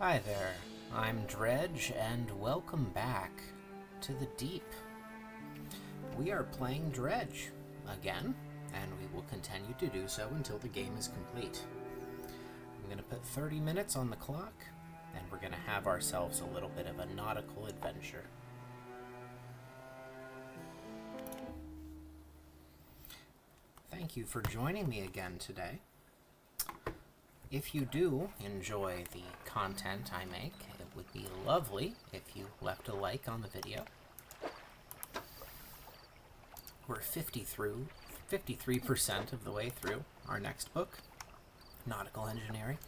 Hi there, I'm Dredge, and welcome back to the Deep. We are playing Dredge again, and we will continue to do so until the game is complete. I'm going to put 30 minutes on the clock, and we're going to have ourselves a little bit of a nautical adventure. Thank you for joining me again today. If you do enjoy the content I make, it would be lovely if you left a like on the video. We're 53% of the way through our next book, Nautical Engineering.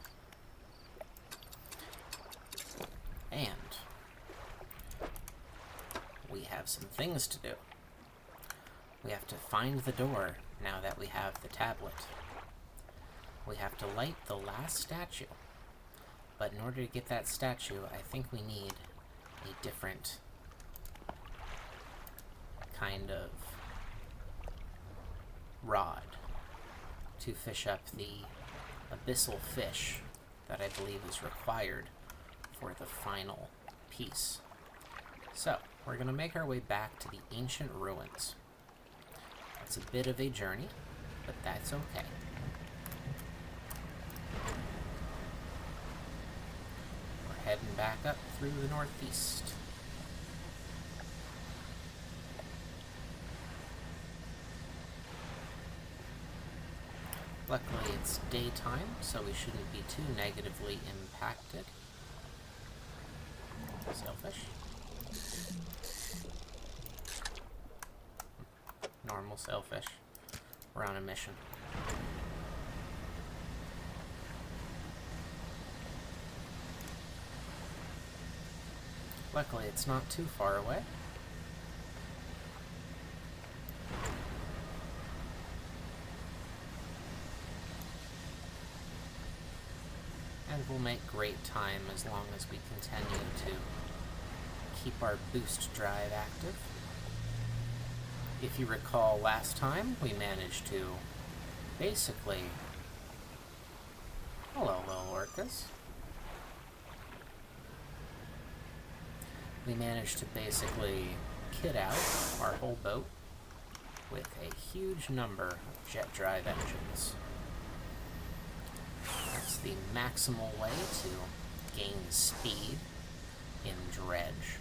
And we have some things to do. We have to find the door now that we have the tablet. We have to light the last statue. But in order to get that statue, I think we need a different kind of rod to fish up the abyssal fish that I believe is required for the final piece. So, we're going to make our way back to the ancient ruins. It's a bit of a journey, but that's okay. We're heading back up through the northeast. Luckily it's daytime, so we shouldn't be too negatively impacted. Sailfish. Normal sailfish. We're on a mission. Luckily, it's not too far away. And we'll make great time as long as we continue to keep our boost drive active. If you recall last time, we managed to basically... Hello, little orcas. We managed to basically kit out our whole boat with a huge number of jet drive engines. That's the maximal way to gain speed in Dredge,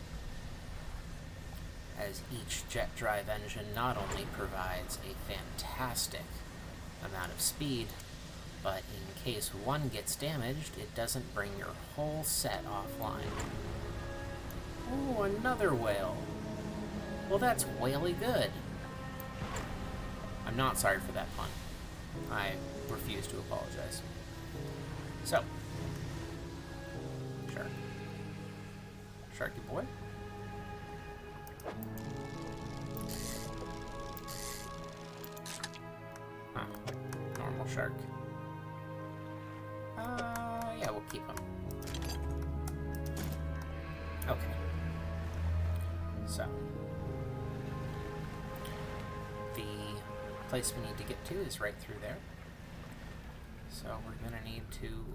as each jet drive engine not only provides a fantastic amount of speed, but in case one gets damaged, it doesn't bring your whole set offline. Oh, another whale. Well, that's whaley good. I'm not sorry for that pun. I refuse to apologize. So, shark. Sharky boy. Huh. Normal shark. Yeah, we'll keep him. Okay. So, the place we need to get to is right through there. So we're gonna need to.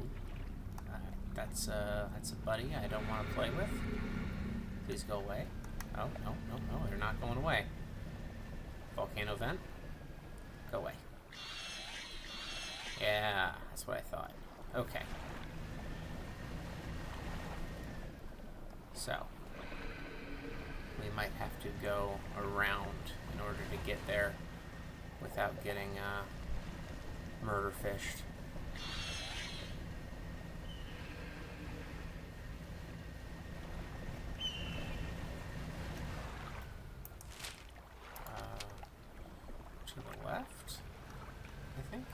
That's a buddy I don't want to play with. Please go away. Oh no, they're not going away. Volcano vent. Go away. Yeah, that's what I thought. Okay. So, we might have to go around in order to get there without getting murder fished. To the left, I think.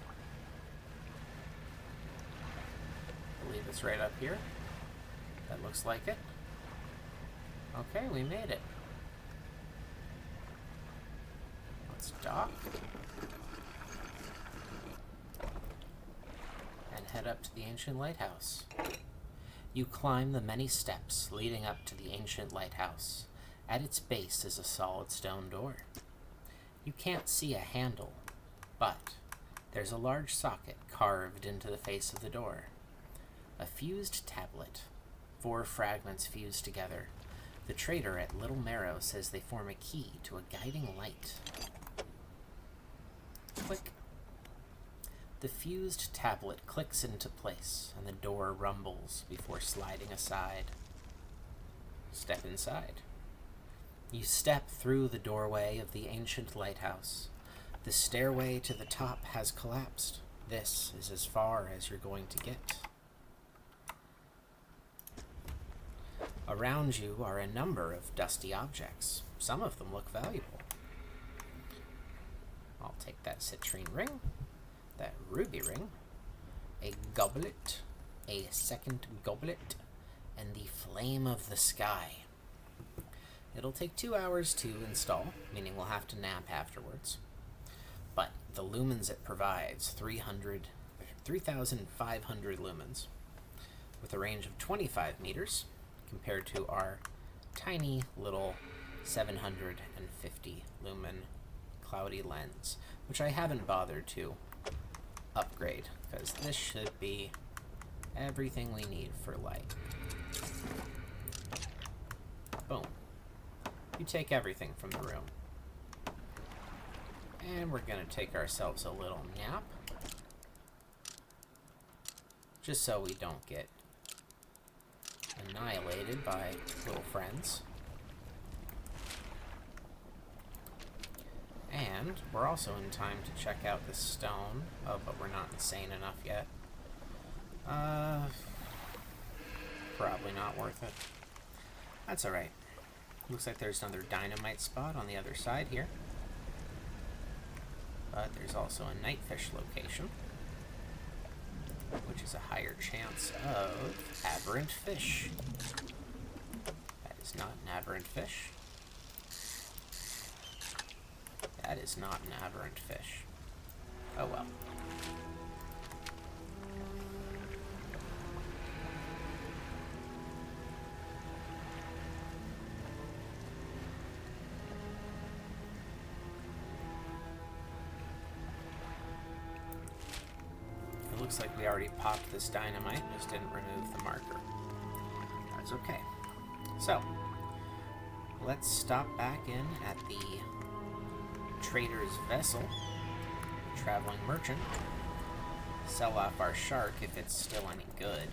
I believe it's right up here. That looks like it. Okay, we made it. Let's dock. And head up to the ancient lighthouse. You climb the many steps leading up to the ancient lighthouse. At its base is a solid stone door. You can't see a handle, but there's a large socket carved into the face of the door. A fused tablet 4 fragments fuse together. The trader at Little Marrow says they form a key to a guiding light. Click. The fused tablet clicks into place, and the door rumbles before sliding aside. Step inside. You step through the doorway of the ancient lighthouse. The stairway to the top has collapsed. This is as far as you're going to get. Around you are a number of dusty objects. Some of them look valuable. I'll take that citrine ring, that ruby ring, a goblet, a second goblet, and the flame of the sky. It'll take 2 hours to install, meaning we'll have to nap afterwards. But the lumens it provides, 3,500 lumens, with a range of 25 meters, compared to our tiny little 750 lumen cloudy lens, which I haven't bothered to upgrade, because this should be everything we need for light. Boom. You take everything from the room. And we're going to take ourselves a little nap, just so we don't get annihilated by little friends. And we're also in time to check out the stone. Oh, but we're not insane enough yet. Probably not worth it. That's alright. Looks like there's another dynamite spot on the other side here. But there's also a nightfish location, which is a higher chance of aberrant fish. That is not an aberrant fish. That is not an aberrant fish. Oh well. Looks like we already popped this dynamite, just didn't remove the marker. That's okay. So, let's stop back in at the trader's vessel, the traveling merchant, sell off our shark if it's still any good.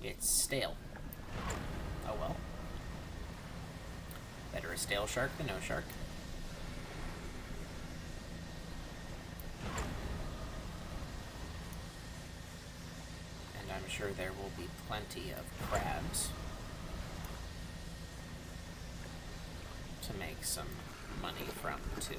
It's stale. Oh well. Better a stale shark than no shark. I'm sure there will be plenty of crabs to make some money from, too.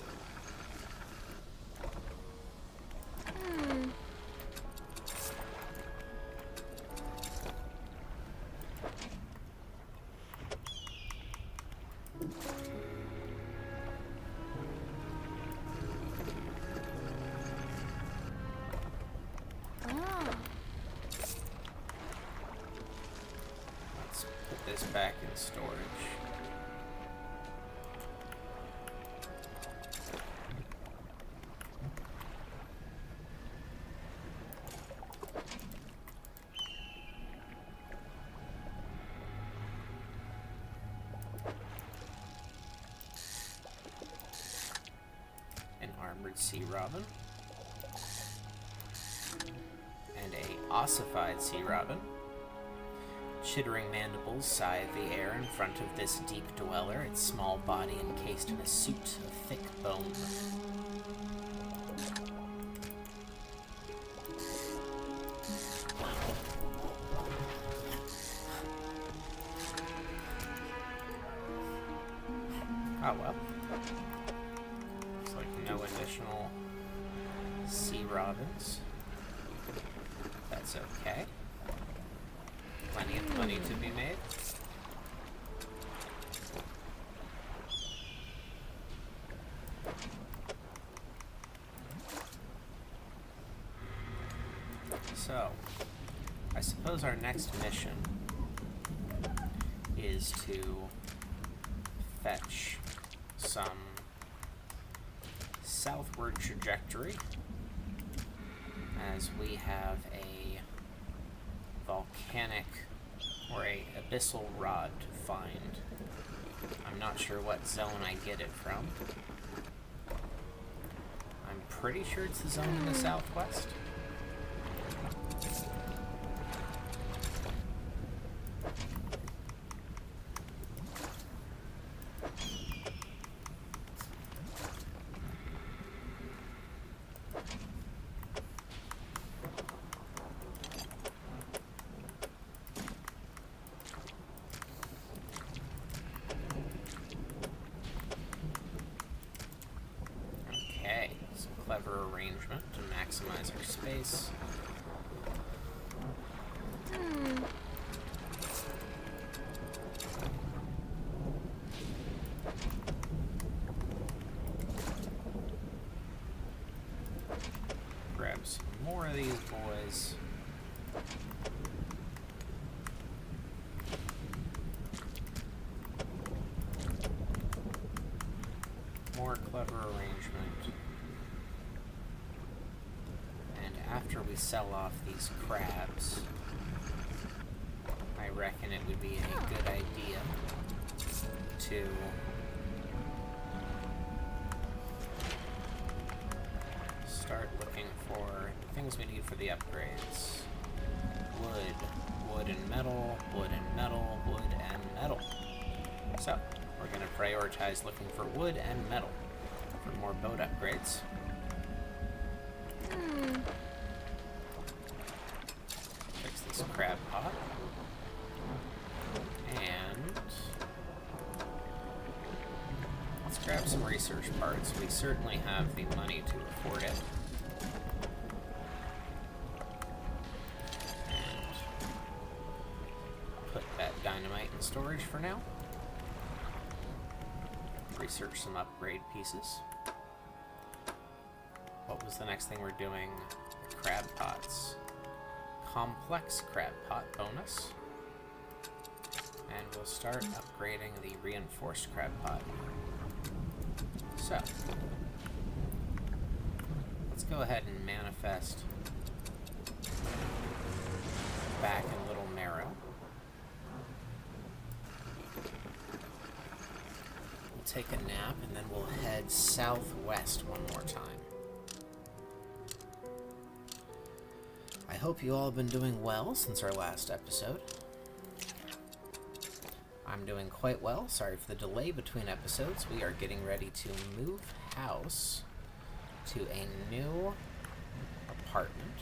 This back in storage. An armored sea robin. And a ossified sea robin. Chittering mandibles scythe the air in front of this deep dweller, its small body encased in a suit of thick bone. Oh well. Looks like no additional sea robins. That's okay. Plenty of money to be made. So, I suppose our next mission is to fetch some southward trajectory, as we have a volcanic or a abyssal rod to find. I'm not sure what zone I get it from. I'm pretty sure it's the zone in the southwest. Clever arrangement to maximize our space. Grab some more of these boys. More clever arrangement. After we sell off these crabs, I reckon it would be a good idea to start looking for things we need for the upgrades. Wood and metal, wood and metal, wood and metal. So, we're going to prioritize looking for wood and metal for more boat upgrades. Crab pot. And let's grab some research parts. We certainly have the money to afford it. And put that dynamite in storage for now. Research some upgrade pieces. What was the next thing we're doing? The crab pots. Complex crab pot bonus, and we'll start upgrading the reinforced crab pot. So let's go ahead and manifest back in Little Marrow. We'll take a nap and then we'll head southwest one more time. I hope you all have been doing well since our last episode. I'm doing quite well. Sorry for the delay between episodes. We are getting ready to move house to a new apartment.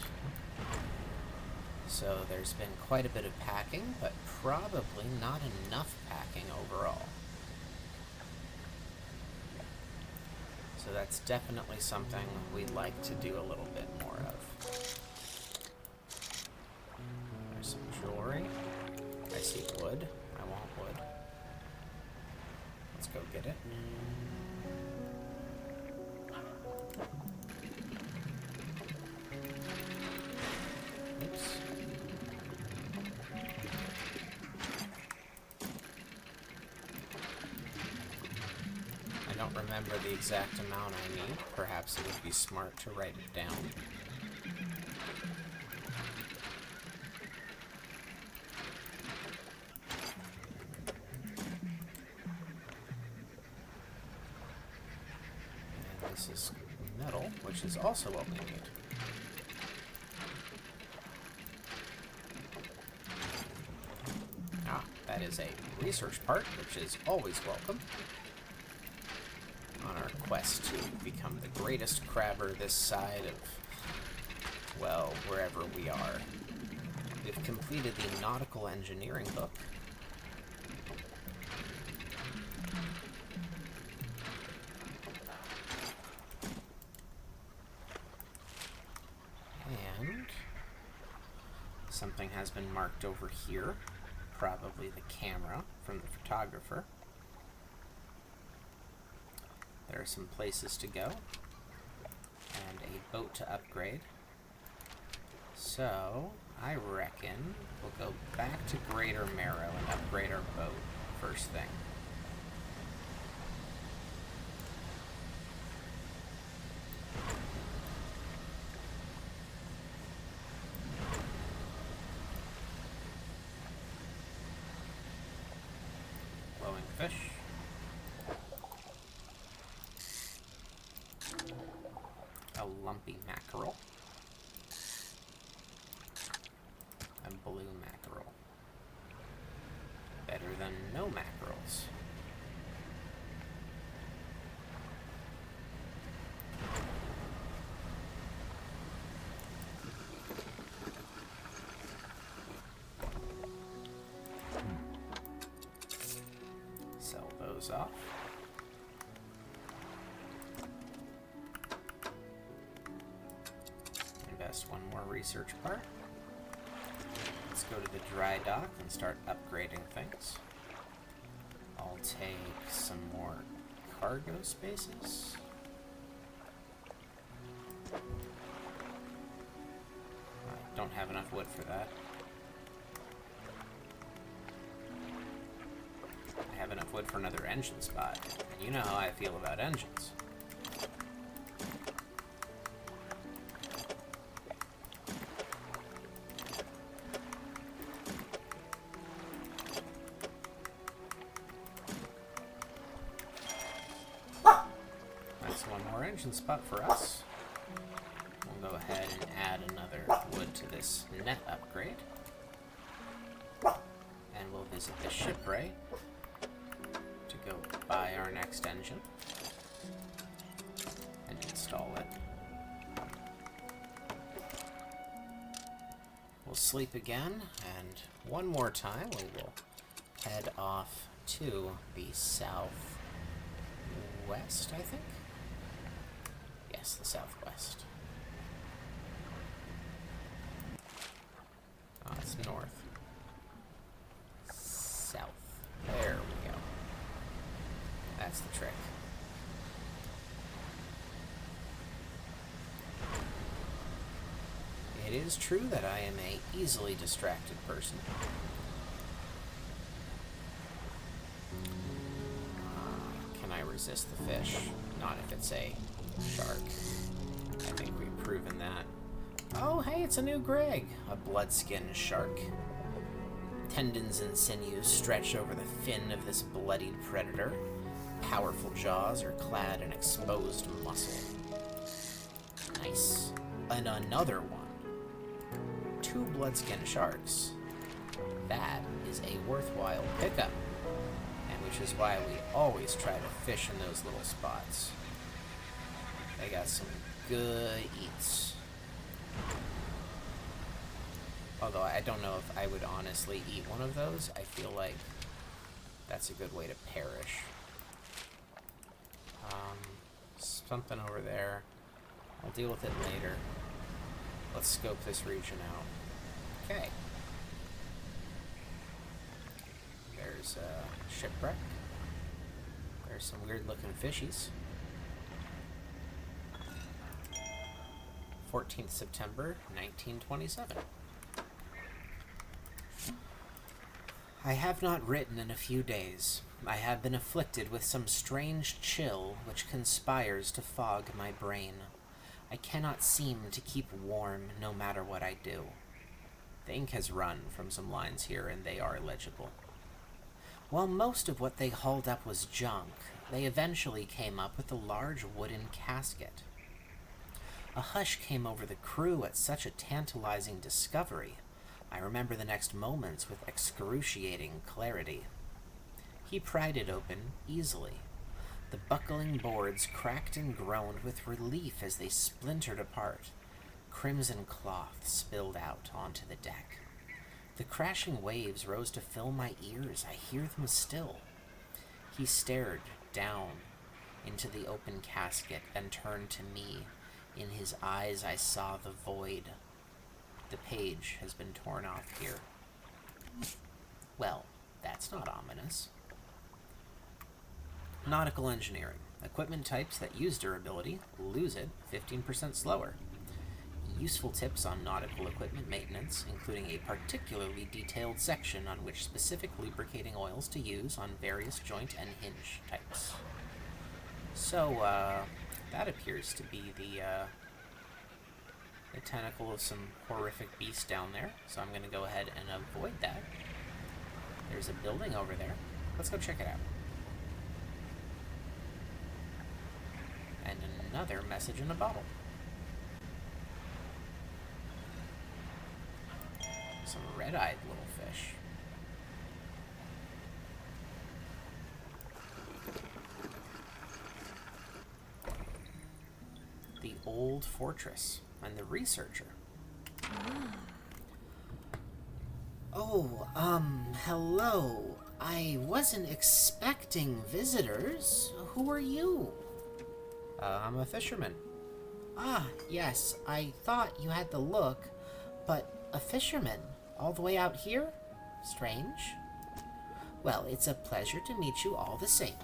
So there's been quite a bit of packing, but probably not enough packing overall. So that's definitely something we'd like to do a little bit more of. Some jewelry. I see wood. I want wood. Let's go get it. Oops. I don't remember the exact amount I need. Perhaps it would be smart to write it down. This is metal, which is also what we need. Ah, that is a research part, which is always welcome on our quest to become the greatest crabber this side of, well, wherever we are. We've completed the nautical engineering book. Something has been marked over here, probably the camera from the photographer. There are some places to go, and a boat to upgrade. So, I reckon we'll go back to Greater Marrow and upgrade our boat first thing. A lumpy mackerel. A blue mackerel. Better than no mackerels. Sell those off. Invest one more research part. Let's go to the dry dock and start upgrading things. I'll take some more cargo spaces. I don't have enough wood for that. I have enough wood for another engine spot, and you know how I feel about engines. Spot for us. We'll go ahead and add another wood to this net upgrade. And we'll visit the shipwright to go buy our next engine and install it. We'll sleep again, and one more time we will head off to the southwest, I think. Yes, the southwest. Oh, it's north. South. There we go. That's the trick. It is true that I am a easily distracted person. Can I resist the fish? Not if it's a shark. I think we've proven that. Oh, hey, it's a new Greg. A blood-skinned shark. Tendons and sinews stretch over the fin of this bloodied predator. Powerful jaws are clad in exposed muscle. Nice. And another one. 2 blood-skinned sharks. That is a worthwhile pickup. And which is why we always try to fish in those little spots. They got some good eats. Although I don't know if I would honestly eat one of those. I feel like that's a good way to perish. Something over there. I'll deal with it later. Let's scope this region out. Okay. There's a shipwreck. There's some weird looking fishies. 14th September, 1927. I have not written in a few days. I have been afflicted with some strange chill which conspires to fog my brain. I cannot seem to keep warm no matter what I do. The ink has run from some lines here, and they are legible. While most of what they hauled up was junk, they eventually came up with a large wooden casket. A hush came over the crew at such a tantalizing discovery. I remember the next moments with excruciating clarity. He pried it open easily. The buckling boards cracked and groaned with relief as they splintered apart. Crimson cloth spilled out onto the deck. The crashing waves rose to fill my ears. I hear them still. He stared down into the open casket and turned to me. In his eyes I saw the void. The page has been torn off here. Well, that's not ominous. Nautical engineering. Equipment types that use durability lose it 15% slower. Useful tips on nautical equipment maintenance, including a particularly detailed section on which specific lubricating oils to use on various joint and hinge types. So, that appears to be the tentacle of some horrific beast down there, so I'm going to go ahead and avoid that. There's a building over there. Let's go check it out. And another message in a bottle. some red-eyed little fish. The old fortress and the researcher. Oh, hello. I wasn't expecting visitors. Who are you? I'm a fisherman. Ah, yes, I thought you had the look, but a fisherman? All the way out here? Strange. Well, it's a pleasure to meet you all the same.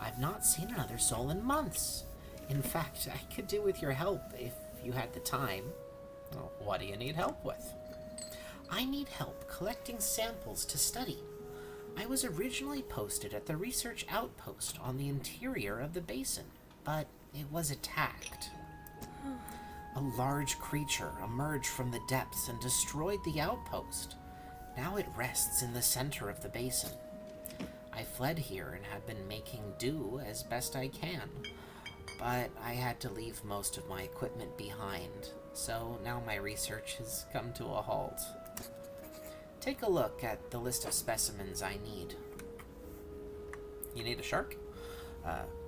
I've not seen another soul in months. In fact, I could do with your help if you had the time. Well, what do you need help with? I need help collecting samples to study. I was originally posted at the research outpost on the interior of the basin, but it was attacked. A large creature emerged from the depths and destroyed the outpost. Now it rests in the center of the basin. I fled here and have been making do as best I can, but I had to leave most of my equipment behind, so now my research has come to a halt. Take a look at the list of specimens I need. You need a shark?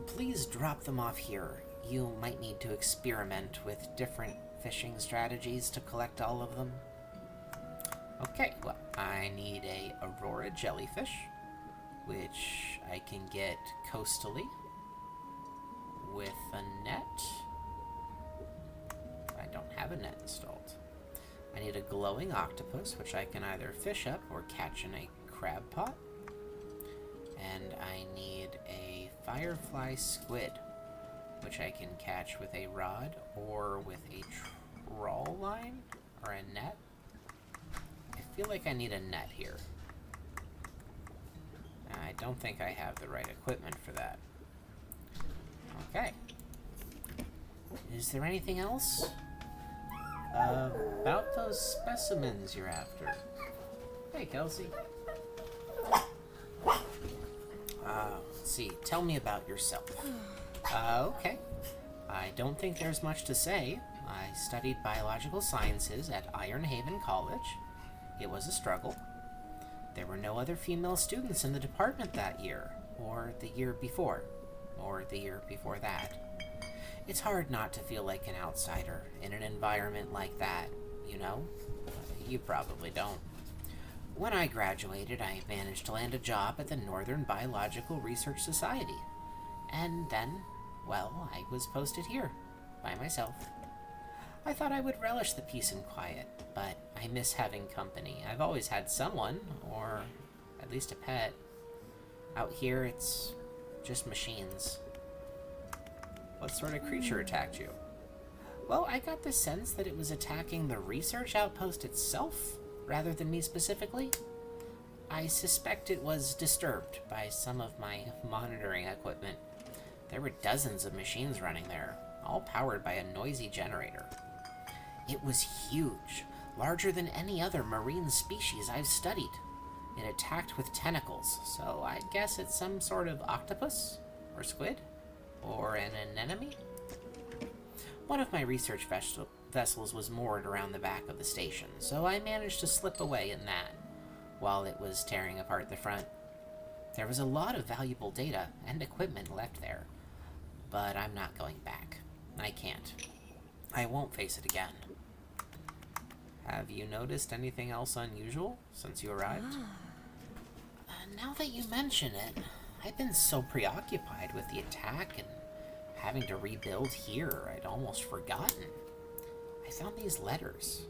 Please drop them off here. You might need to experiment with different fishing strategies to collect all of them. Okay, well, I need a aurora jellyfish, which I can get coastally with a net. I don't have a net installed. I need a glowing octopus, which I can either fish up or catch in a crab pot. And I need a firefly squid, which I can catch with a rod or with a trawl line or a net. I feel like I need a net here. I don't think I have the right equipment for that. Okay. Is there anything else? About those specimens you're after. Hey, Kelsey. Let's see. Tell me about yourself. Okay. I don't think there's much to say. I studied biological sciences at Iron Haven College. It was a struggle. There were no other female students in the department that year, or the year before, or the year before that. It's hard not to feel like an outsider in an environment like that, you know? You probably don't. When I graduated, I managed to land a job at the Northern Biological Research Society. And then, well, I was posted here, by myself. I thought I would relish the peace and quiet, but I miss having company. I've always had someone, or at least a pet. Out here, it's just machines. What sort of creature attacked you? Well, I got the sense that it was attacking the research outpost itself, rather than me specifically. I suspect it was disturbed by some of my monitoring equipment. There were dozens of machines running there, all powered by a noisy generator. It was huge, larger than any other marine species I've studied. It attacked with tentacles, so I guess it's some sort of octopus? Or squid? Or an anemone? One of my research vessels was moored around the back of the station, so I managed to slip away in that, while it was tearing apart the front. There was a lot of valuable data and equipment left there, but I'm not going back. I can't. I won't face it again. Have you noticed anything else unusual since you arrived? Now that you mention it, I've been so preoccupied with the attack and having to rebuild here, I'd almost forgotten. I found these letters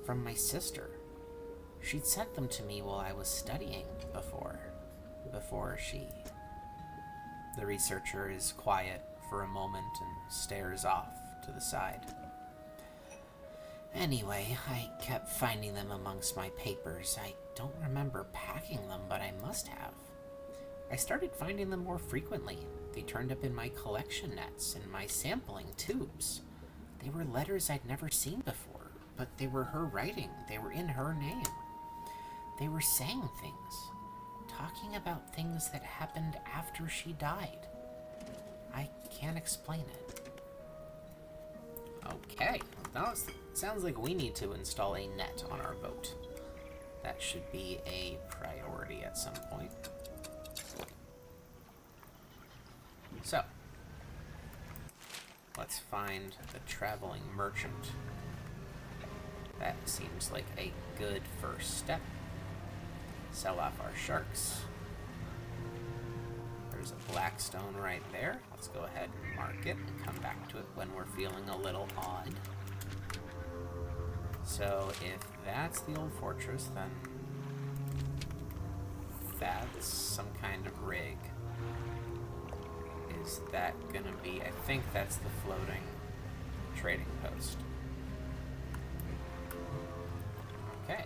from my sister. She'd sent them to me while I was studying before she... The researcher is quiet for a moment and stares off to the side. Anyway, I kept finding them amongst my papers. I don't remember packing them, but I must have. I started finding them more frequently. They turned up in my collection nets and my sampling tubes. They were letters I'd never seen before, but they were her writing. They were in her name. They were saying things, talking about things that happened after she died. I can't explain it. Okay, now it sounds like we need to install a net on our boat. That should be a priority at some point. So, let's find the traveling merchant. That seems like a good first step. Sell off our sharks. There's a black stone right there. Let's go ahead and mark it and come back to it when we're feeling a little odd. So if that's the old fortress, then that's some kind of rig. Is that gonna be... I think that's the floating trading post. Okay.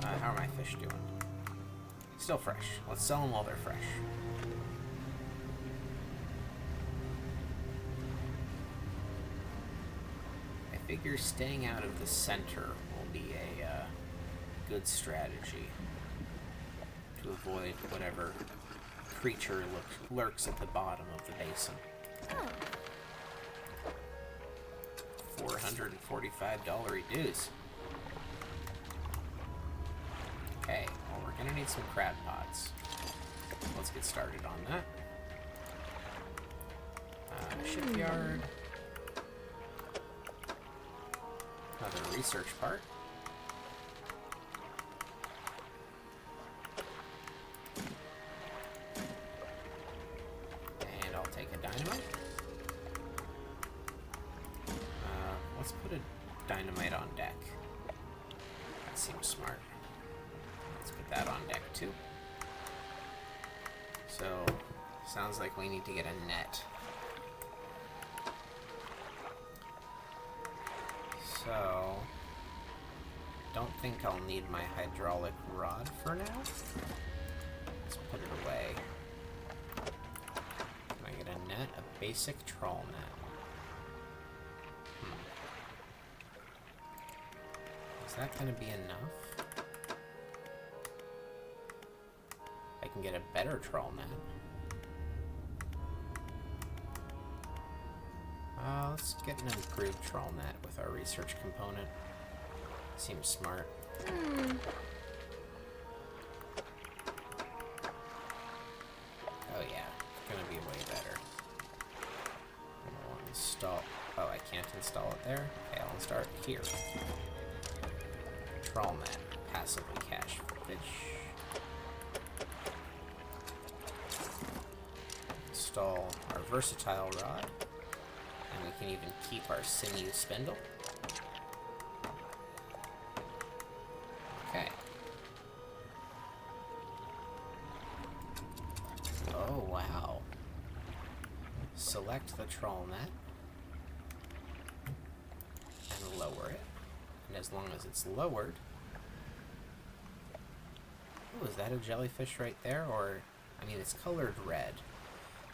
How are my fish doing? Still fresh. Let's sell them while they're fresh. I figure staying out of the center will be a good strategy to avoid whatever creature lurks at the bottom of the basin. $445 dues. Okay, well, we're gonna need some crab pots. Let's get started on that. Shipyard. Another research part. And I'll take a dynamite. Let's put a dynamite on deck. That seems smart. Let's put that on deck too. So, sounds like we need to get a net. So, don't think I'll need my hydraulic rod for now. Let's put it away. Can I get a net? A basic trawl net. Is that going to be enough? I can get a better trawl net. Let's get an improved trawl net with our research component. Seems smart. Oh yeah, it's gonna be way better. I'll install... Oh, I can't install it there? Okay, I'll install it here. Trawl net. Passively catch fish. Install our versatile rod. And we can even keep our sinew spindle. Okay. Oh, wow. Select the trawl net. And lower it. And as long as it's lowered... Oh, is that a jellyfish right there? Or, I mean, it's colored red.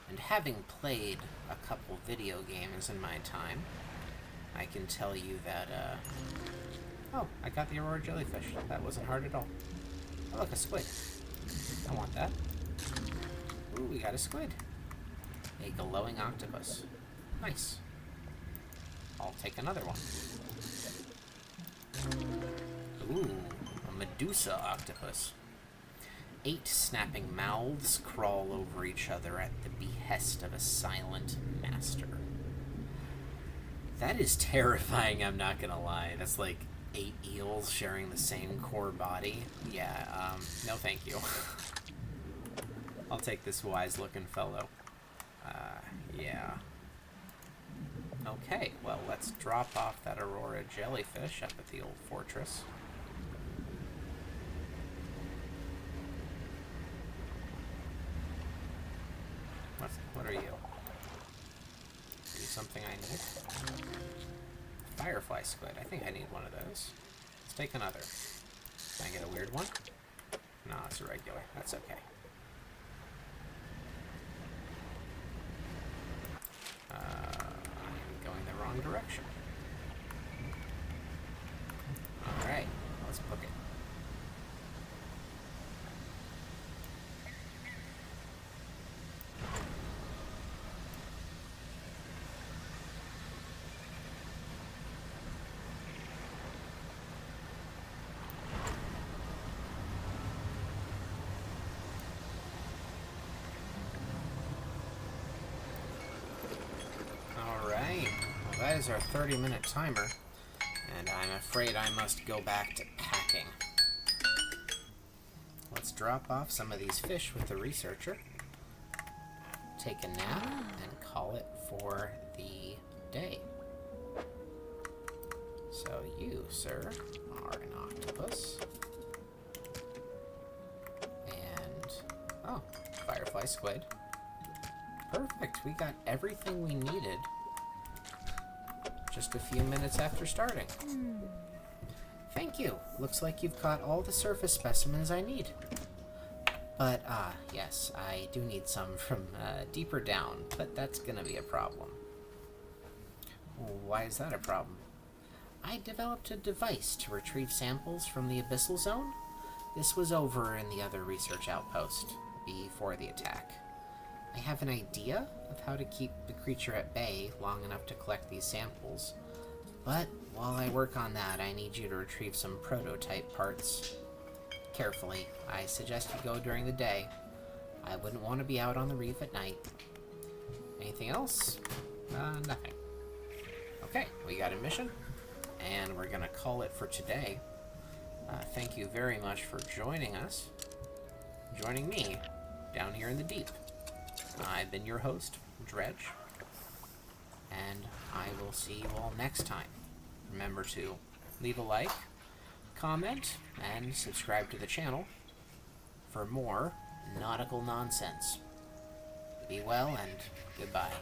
And having played a couple video games in my time, I can tell you that, oh, I got the Aurora Jellyfish. That wasn't hard at all. Oh, look, a squid. I want that. Ooh, we got a squid. A glowing octopus. Nice. I'll take another one. Ooh, a Medusa octopus. 8 snapping mouths crawl over each other at the behest of a silent master. That is terrifying, I'm not gonna lie. That's like 8 eels sharing the same core body. Yeah, no thank you. I'll take this wise-looking fellow. Yeah. Okay, well, let's drop off that Aurora Jellyfish up at the old fortress. What are you? Are you something I need? Firefly squid. I think I need one of those. Let's take another. Can I get a weird one? No, it's a regular. That's okay. I'm going the wrong direction. Alright, let's book it. that is our 30-minute timer, and I'm afraid I must go back to packing. Let's drop off some of these fish with the researcher, take a nap, and call it for the day. So you, sir, are an octopus. And, oh, firefly squid. Perfect, we got everything we needed just a few minutes after starting. Thank you. Looks like you've caught all the surface specimens I need. But, yes, I do need some from deeper down, but that's gonna be a problem. Why is that a problem? I developed a device to retrieve samples from the abyssal zone. This was over in the other research outpost before the attack. I have an idea of how to keep the creature at bay long enough to collect these samples, but while I work on that, I need you to retrieve some prototype parts. Carefully, I suggest you go during the day. I wouldn't want to be out on the reef at night. Anything else? Nothing. Okay, we got a mission, and we're gonna call it for today. Thank you very much for joining us, joining me down here in the deep. I've been your host, Dredge, and I will see you all next time. Remember to leave a like, comment, and subscribe to the channel for more nautical nonsense. Be well, and goodbye.